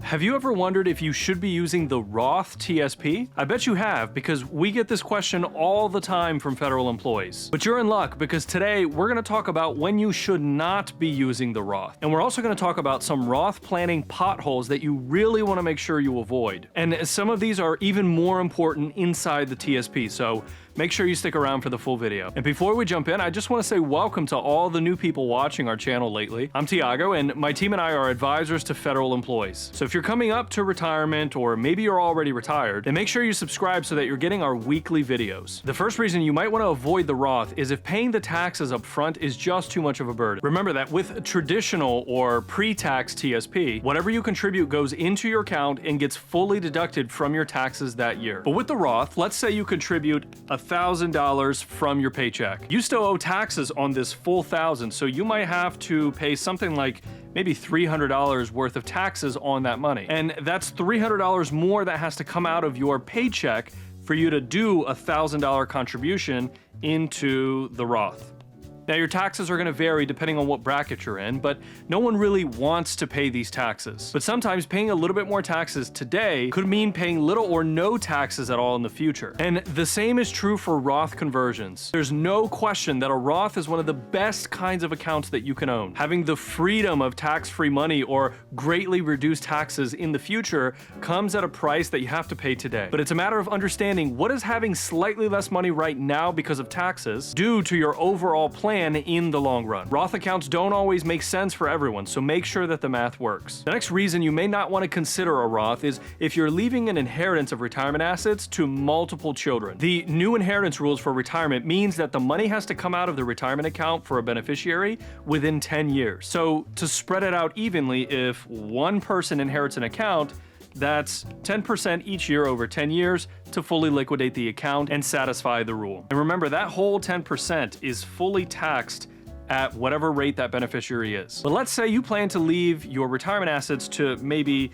Have you ever wondered if you should be using the Roth TSP? I bet you have, because we get this question all the time from federal employees. But you're in luck, because today we're going to talk about when you should not be using the Roth. And we're also going to talk about some Roth planning potholes that you really want to make sure you avoid. And some of these are even more important inside the TSP, so make sure you stick around for the full video. And before we jump in, I just want to say welcome to all the new people watching our channel lately. I'm Thiago, and my team and I are advisors to federal employees. So if you're coming up to retirement, or maybe you're already retired, then make sure you subscribe so that you're getting our weekly videos. The first reason you might want to avoid the Roth is if paying the taxes up front is just too much of a burden. Remember that with traditional or pre-tax TSP, whatever you contribute goes into your account and gets fully deducted from your taxes that year. But with the Roth, let's say you contribute $1,000 from your paycheck. You still owe taxes on this full $1,000, so you might have to pay something like maybe $300 worth of taxes on that money. And that's $300 more that has to come out of your paycheck for you to do a $1,000 contribution into the Roth. Now, your taxes are going to vary depending on what bracket you're in, but no one really wants to pay these taxes. But sometimes paying a little bit more taxes today could mean paying little or no taxes at all in the future. And the same is true for Roth conversions. There's no question that a Roth is one of the best kinds of accounts that you can own. Having the freedom of tax-free money or greatly reduced taxes in the future comes at a price that you have to pay today. But it's a matter of understanding what is having slightly less money right now because of taxes due to your overall plan in the long run. Roth accounts don't always make sense for everyone, so make sure that the math works. The next reason you may not want to consider a Roth is if you're leaving an inheritance of retirement assets to multiple children. The new inheritance rules for retirement means that the money has to come out of the retirement account for a beneficiary within 10 years. So to spread it out evenly, if one person inherits an account, that's 10% each year over 10 years to fully liquidate the account and satisfy the rule. And remember, that whole 10% is fully taxed at whatever rate that beneficiary is. But let's say you plan to leave your retirement assets to maybe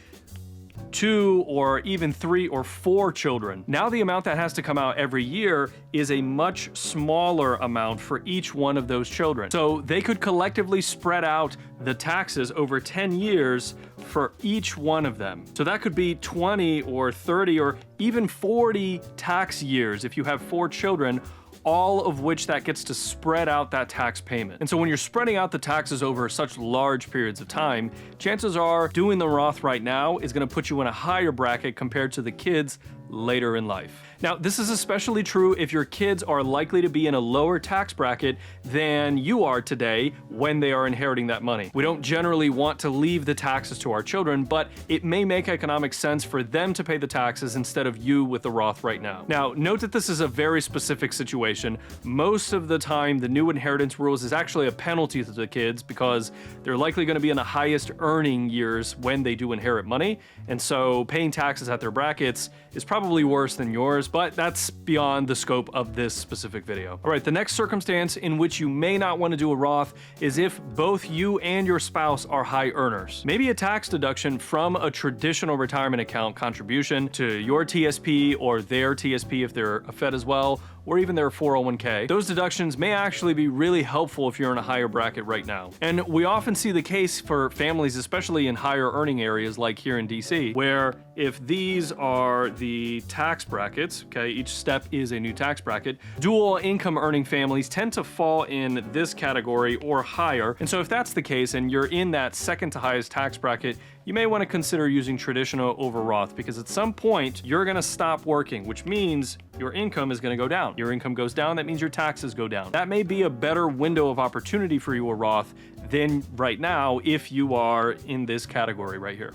2 or even 3 or 4 children. Now the amount that has to come out every year is a much smaller amount for each one of those children. So they could collectively spread out the taxes over 10 years for each one of them. So that could be 20 or 30 or even 40 tax years if you have 4 children, all of which that gets to spread out that tax payment. And so when you're spreading out the taxes over such large periods of time, chances are doing the Roth right now is going to put you in a higher bracket compared to the kids later in life. Now, this is especially true if your kids are likely to be in a lower tax bracket than you are today when they are inheriting that money. We don't generally want to leave the taxes to our children, but it may make economic sense for them to pay the taxes instead of you with the Roth right now. Now, note that this is a very specific situation. Most of the time, the new inheritance rules is actually a penalty to the kids because they're likely going to be in the highest earning years when they do inherit money, and so paying taxes at their brackets is probably worse than yours, but that's beyond the scope of this specific video. All right, the next circumstance in which you may not want to do a Roth is if both you and your spouse are high earners. Maybe a tax deduction from a traditional retirement account contribution to your TSP or their TSP if they're a Fed as well, or even their 401k. Those deductions may actually be really helpful if you're in a higher bracket right now. And we often see the case for families, especially in higher earning areas like here in DC, where if these are the tax brackets, okay, each step is a new tax bracket, dual income earning families tend to fall in this category or higher. And so if that's the case and you're in that second to highest tax bracket, you may want to consider using traditional over Roth, because at some point you're going to stop working, which means your income is going to go down. Your income goes down, that means your taxes go down. That may be a better window of opportunity for you, a Roth, than right now if you are in this category right here.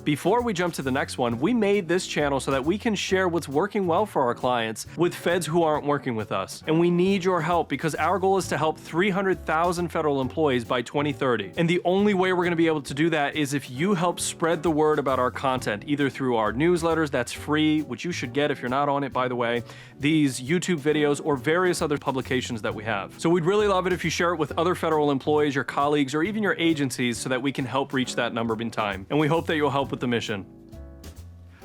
Before we jump to the next one, we made this channel so that we can share what's working well for our clients with feds who aren't working with us. And we need your help because our goal is to help 300,000 federal employees by 2030. And the only way we're going to be able to do that is if you help spread the word about our content, either through our newsletters, that's free, which you should get if you're not on it, by the way, these YouTube videos, or various other publications that we have. So we'd really love it if you share it with other federal employees, your colleagues, or even your agencies so that we can help reach that number in time. And we hope that you'll help with the mission.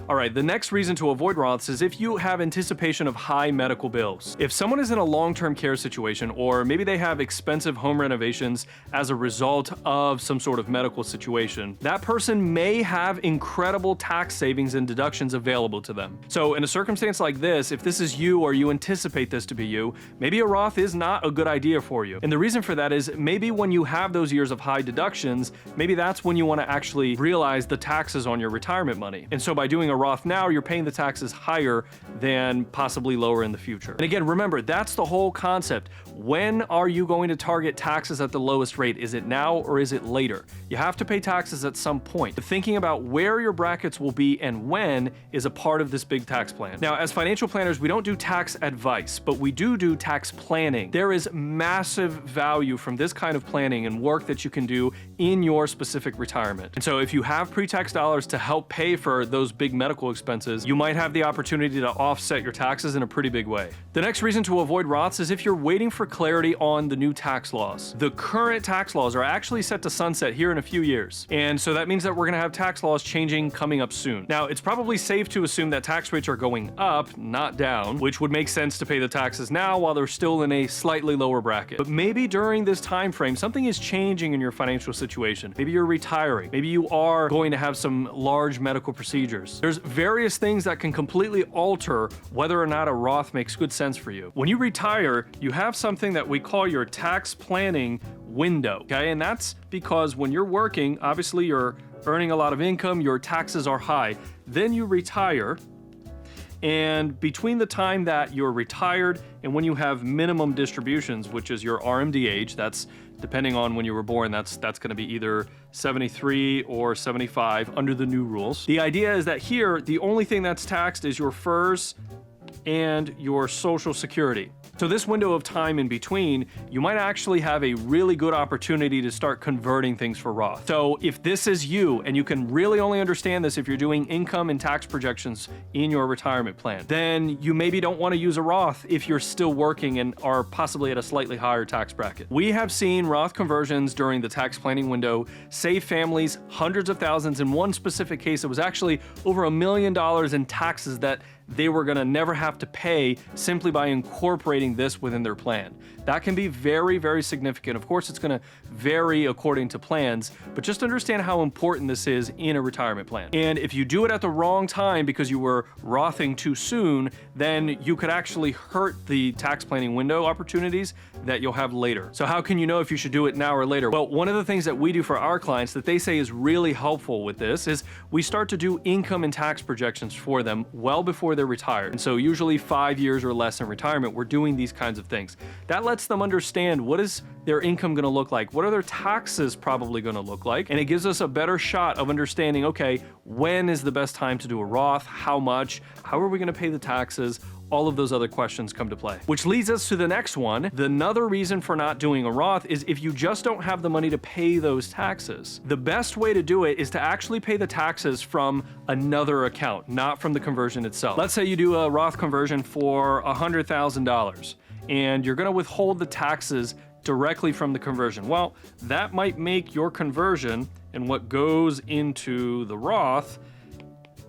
All right, the next reason to avoid Roths is if you have anticipation of high medical bills. If someone is in a long-term care situation, or maybe they have expensive home renovations as a result of some sort of medical situation, that person may have incredible tax savings and deductions available to them. So in a circumstance like this, if this is you or you anticipate this to be you, maybe a Roth is not a good idea for you. And the reason for that is maybe when you have those years of high deductions, maybe that's when you want to actually realize the taxes on your retirement money. And so by doing a Roth now, you're paying the taxes higher than possibly lower in the future. And again, remember, that's the whole concept. When are you going to target taxes at the lowest rate? Is it now or is it later? You have to pay taxes at some point. But thinking about where your brackets will be and when is a part of this big tax plan. Now, as financial planners, we don't do tax advice, but we do tax planning. There is massive value from this kind of planning and work that you can do in your specific retirement. And so if you have pre-tax dollars to help pay for those big medical expenses, you might have the opportunity to offset your taxes in a pretty big way. The next reason to avoid Roths is if you're waiting for clarity on the new tax laws. The current tax laws are actually set to sunset here in a few years. And so that means that we're going to have tax laws changing coming up soon. Now, it's probably safe to assume that tax rates are going up, not down, which would make sense to pay the taxes now while they're still in a slightly lower bracket. But maybe during this time frame, something is changing in your financial situation. Maybe you're retiring. Maybe you are going to have some large medical procedures. There's various things that can completely alter whether or not a Roth makes good sense for you. When you retire, you have something that we call your tax planning window, okay? And that's because when you're working, obviously you're earning a lot of income, your taxes are high. Then you retire, and between the time that you're retired and when you have minimum distributions, which is your RMD age, that's depending on when you were born, that's going to be either 73 or 75 under the new rules. The idea is that here, the only thing that's taxed is your FERS and your Social Security. So this window of time in between, you might actually have a really good opportunity to start converting things for Roth. So if this is you, and you can really only understand this if you're doing income and tax projections in your retirement plan, then you maybe don't want to use a Roth if you're still working and are possibly at a slightly higher tax bracket. We have seen Roth conversions during the tax planning window save families hundreds of thousands. In one specific case, it was actually over $1 million in taxes that they were going to never have to pay simply by incorporating this within their plan. That can be very, very significant. Of course, it's going to vary according to plans, but just understand how important this is in a retirement plan. And if you do it at the wrong time because you were Rothing too soon, then you could actually hurt the tax planning window opportunities that you'll have later. So how can you know if you should do it now or later? Well, one of the things that we do for our clients that they say is really helpful with this is we start to do income and tax projections for them well before they're retired. And so usually 5 years or less in retirement, we're doing these kinds of things. That lets them understand what is their income going to look like, what are their taxes probably going to look like, and it gives us a better shot of understanding, okay, when is the best time to do a Roth, how much, how are we going to pay the taxes, all of those other questions come to play. Which leads us to the next one. Another reason for not doing a Roth is if you just don't have the money to pay those taxes. The best way to do it is to actually pay the taxes from another account, not from the conversion itself. Let's say you do a Roth conversion for $100,000 and you're going to withhold the taxes directly from the conversion. Well, that might make your conversion and what goes into the Roth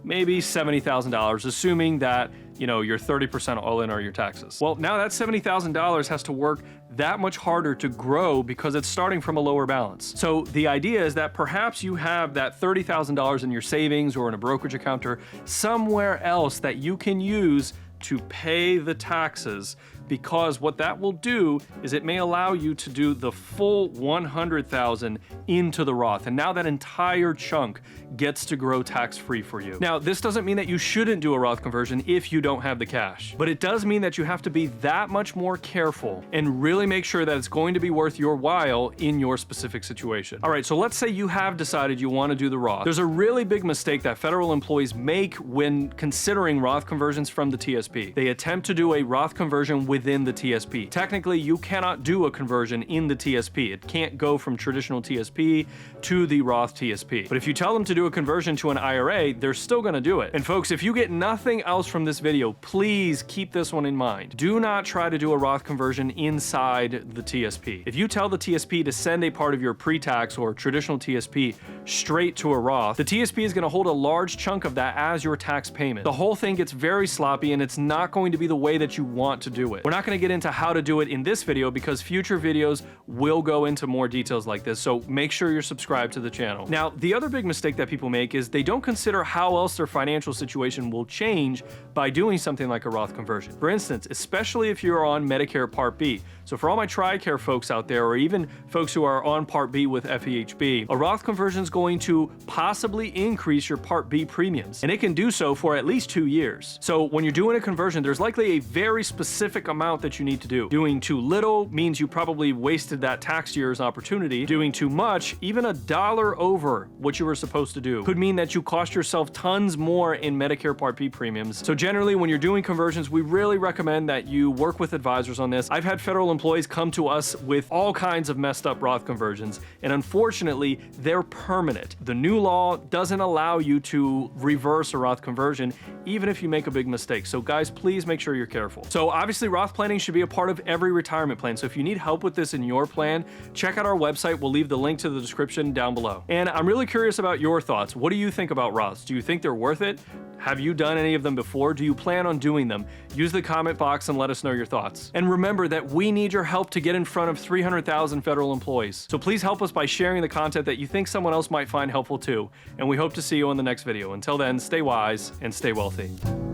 maybe $70,000, assuming that you're 30% all in are your taxes. Well, now that $70,000 has to work that much harder to grow because it's starting from a lower balance. So the idea is that perhaps you have that $30,000 in your savings or in a brokerage account or somewhere else that you can use to pay the taxes, because what that will do is it may allow you to do the full $100,000 into the Roth, and now that entire chunk gets to grow tax-free for you. Now, this doesn't mean that you shouldn't do a Roth conversion if you don't have the cash, but it does mean that you have to be that much more careful and really make sure that it's going to be worth your while in your specific situation. All right, so let's say you have decided you want to do the Roth. There's a really big mistake that federal employees make when considering Roth conversions from the TSP. They attempt to do a Roth conversion with within the TSP. Technically, you cannot do a conversion in the TSP. It can't go from traditional TSP to the Roth TSP. But if you tell them to do a conversion to an IRA, they're still gonna do it. And folks, if you get nothing else from this video, please keep this one in mind. Do not try to do a Roth conversion inside the TSP. If you tell the TSP to send a part of your pre-tax or traditional TSP straight to a Roth, the TSP is gonna hold a large chunk of that as your tax payment. The whole thing gets very sloppy and it's not going to be the way that you want to do it. We're not gonna get into how to do it in this video because future videos will go into more details like this, so make sure you're subscribed to the channel. Now, the other big mistake that people make is they don't consider how else their financial situation will change by doing something like a Roth conversion. For instance, especially if you're on Medicare Part B. So for all my TRICARE folks out there, or even folks who are on Part B with FEHB, a Roth conversion is going to possibly increase your Part B premiums, and it can do so for at least 2 years. So when you're doing a conversion, there's likely a very specific amount that you need to do. Doing too little means you probably wasted that tax year's opportunity. Doing too much, even $1 over what you were supposed to do, could mean that you cost yourself tons more in Medicare Part B premiums. So generally, when you're doing conversions, we really recommend that you work with advisors on this. I've had federal employees come to us with all kinds of messed up Roth conversions, and unfortunately, they're permanent. The new law doesn't allow you to reverse a Roth conversion, even if you make a big mistake. So guys, please make sure you're careful. So obviously, Roth planning should be a part of every retirement plan. So if you need help with this in your plan, check out our website. We'll leave the link to the description down below. And I'm really curious about your thoughts. What do you think about Roths? Do you think they're worth it? Have you done any of them before? Do you plan on doing them? Use the comment box and let us know your thoughts. And remember that we need your help to get in front of 300,000 federal employees. So please help us by sharing the content that you think someone else might find helpful too. And we hope to see you on the next video. Until then, stay wise and stay wealthy.